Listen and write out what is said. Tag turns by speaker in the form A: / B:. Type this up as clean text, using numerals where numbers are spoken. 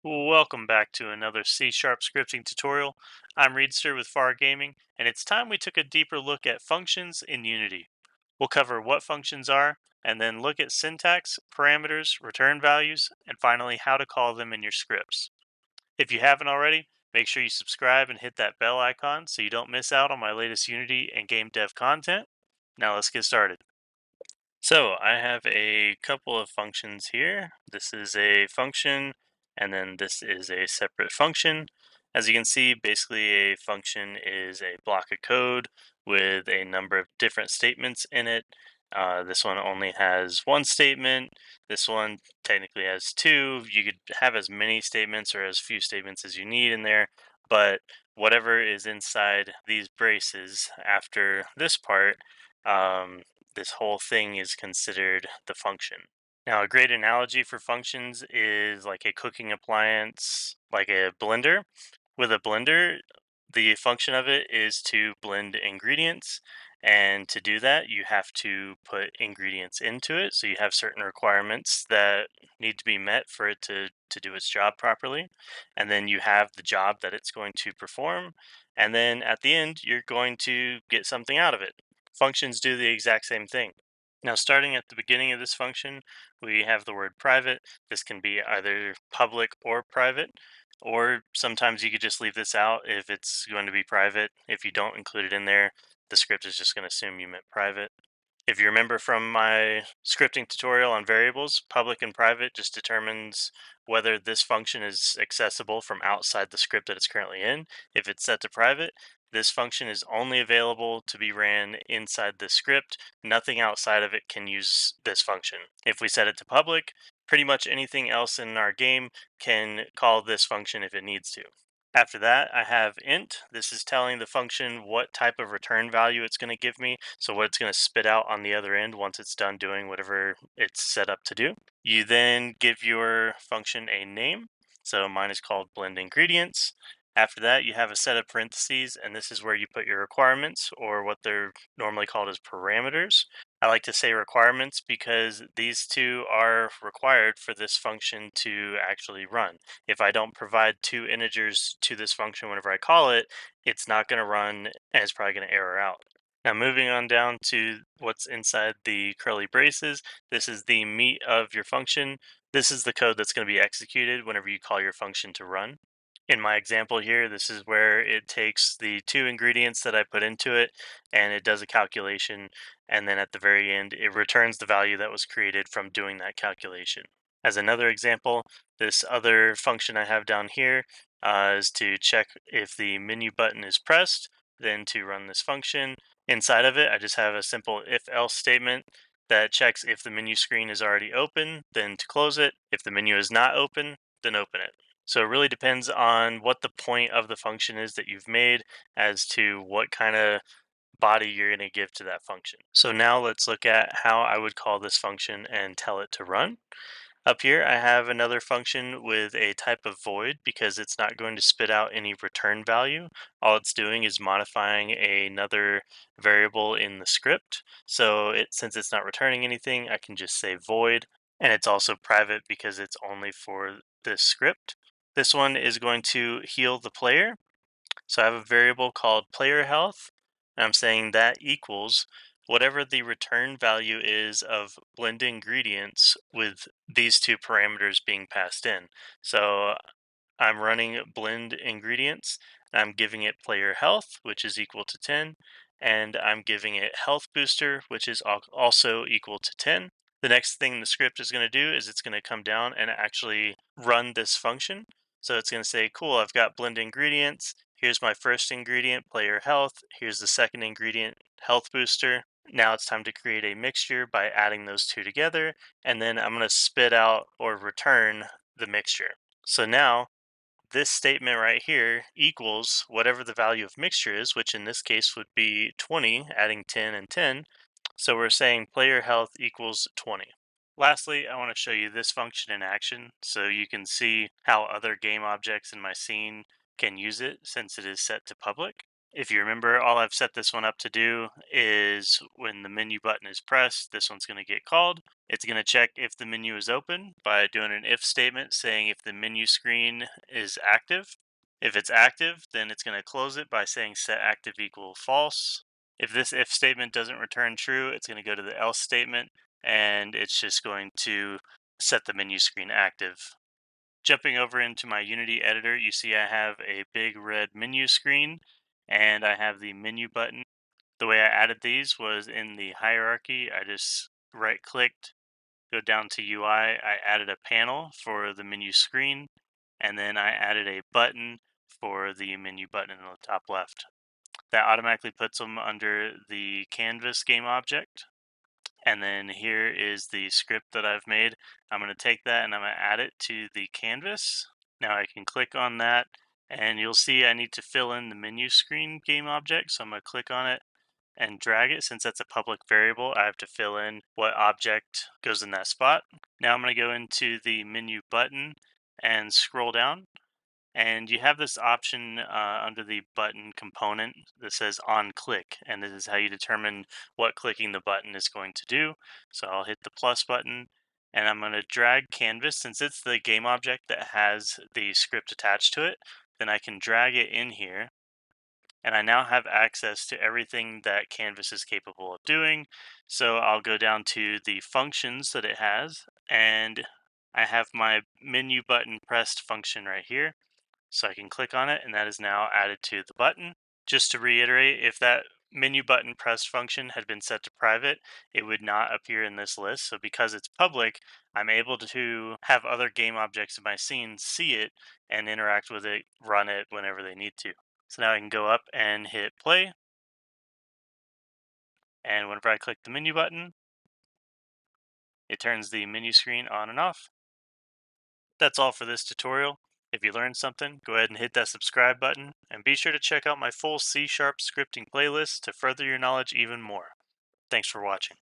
A: Welcome back to another C# scripting tutorial. I'm Reedster with FAR Gaming, and it's time we took a deeper look at functions in Unity. We'll cover what functions are, and then look at syntax, parameters, return values, and finally how to call them in your scripts. If you haven't already, make sure you subscribe and hit that bell icon so you don't miss out on my latest Unity and game dev content. Now let's get started. So I have a couple of functions here. This is a function, and then this is a separate function. As you can see, basically a function is a block of code with a number of different statements in it. This one only has one statement. This one technically has two. You could have as many statements or as few statements as you need in there, but whatever is inside these braces after this part, um, this whole thing is considered the function. Now, a great analogy for functions is like a cooking appliance, like a blender. With a blender, the function of it is to blend ingredients. And to do that, you have to put ingredients into it. So you have certain requirements that need to be met for it to do its job properly. And then you have the job that it's going to perform. And then at the end, you're going to get something out of it. Functions do the exact same thing. Now, starting at the beginning of this function, we have the word private. This can be either public or private, or sometimes you could just leave this out if it's going to be private. If you don't include it in there, the script is just going to assume you meant private. If you remember from my scripting tutorial on variables, public and private just determines whether this function is accessible from outside the script that it's currently in. If it's set to private, this function is only available to be ran inside the script. Nothing outside of it can use this function. If we set it to public, pretty much anything else in our game can call this function if it needs to. After that, I have int. This is telling the function what type of return value it's going to give me. So what it's going to spit out on the other end once it's done doing whatever it's set up to do. You then give your function a name. So mine is called blend ingredients. After that, you have a set of parentheses, and this is where you put your requirements, or what they're normally called as parameters. I like to say requirements because these two are required for this function to actually run. If I don't provide two integers to this function whenever I call it, it's not going to run and it's probably going to error out. Now, moving on down to what's inside the curly braces, this is the meat of your function. This is the code that's going to be executed whenever you call your function to run. In my example here, this is where it takes the two ingredients that I put into it and it does a calculation. And then at the very end, it returns the value that was created from doing that calculation. As another example, this other function I have down here is to check if the menu button is pressed, then to run this function. Inside of it, I just have a simple if-else statement that checks if the menu screen is already open, then to close it. If the menu is not open, then open it. So it really depends on what the point of the function is that you've made as to what kind of body you're going to give to that function. So now let's look at how I would call this function and tell it to run. Up here, I have another function with a type of void because it's not going to spit out any return value. All it's doing is modifying another variable in the script. So since it's not returning anything, I can just say void. And it's also private because it's only for this script. This one is going to heal the player. So I have a variable called player health. And I'm saying that equals whatever the return value is of blend ingredients with these two parameters being passed in. So I'm running blend ingredients. I'm giving it player health, which is equal to 10. And I'm giving it health booster, which is also equal to 10. The next thing the script is going to do is it's going to come down and actually run this function. So it's going to say, cool, I've got blend ingredients. Here's my first ingredient, player health. Here's the second ingredient, health booster. Now it's time to create a mixture by adding those two together. And then I'm going to spit out or return the mixture. So now this statement right here equals whatever the value of mixture is, which in this case would be 20, adding 10 and 10. So we're saying player health equals 20. Lastly, I want to show you this function in action so you can see how other game objects in my scene can use it since it is set to public. If you remember, all I've set this one up to do is when the menu button is pressed, this one's going to get called. It's going to check if the menu is open by doing an if statement saying if the menu screen is active. If it's active, then it's going to close it by saying set active equal false. If this if statement doesn't return true, it's going to go to the else statement and it's just going to set the menu screen active. Jumping over into my Unity editor, you see I have a big red menu screen and I have the menu button. The way I added these was in the hierarchy. I just right clicked, go down to UI. I added a panel for the menu screen, and then I added a button for the menu button in the top left. That automatically puts them under the canvas game object. And then here is the script that I've made. I'm going to take that and I'm going to add it to the canvas. Now I can click on that and you'll see I need to fill in the menu screen game object. So I'm going to click on it and drag it. Since that's a public variable, I have to fill in what object goes in that spot. Now I'm going to go into the menu button and scroll down. And you have this option under the button component that says on click, and this is how you determine what clicking the button is going to do. So I'll hit the plus button and I'm going to drag canvas. Since it's the game object that has the script attached to it, then I can drag it in here and I now have access to everything that Canvas is capable of doing. So I'll go down to the functions that it has, and I have my menu button pressed function right here. So I can click on it, and that is now added to the button. Just to reiterate, if that menu button pressed function had been set to private, it would not appear in this list. So because it's public, I'm able to have other game objects in my scene see it and interact with it, run it whenever they need to. So now I can go up and hit play. And whenever I click the menu button, it turns the menu screen on and off. That's all for this tutorial. If you learned something, go ahead and hit that subscribe button, and be sure to check out my full C# scripting playlist to further your knowledge even more. Thanks for watching.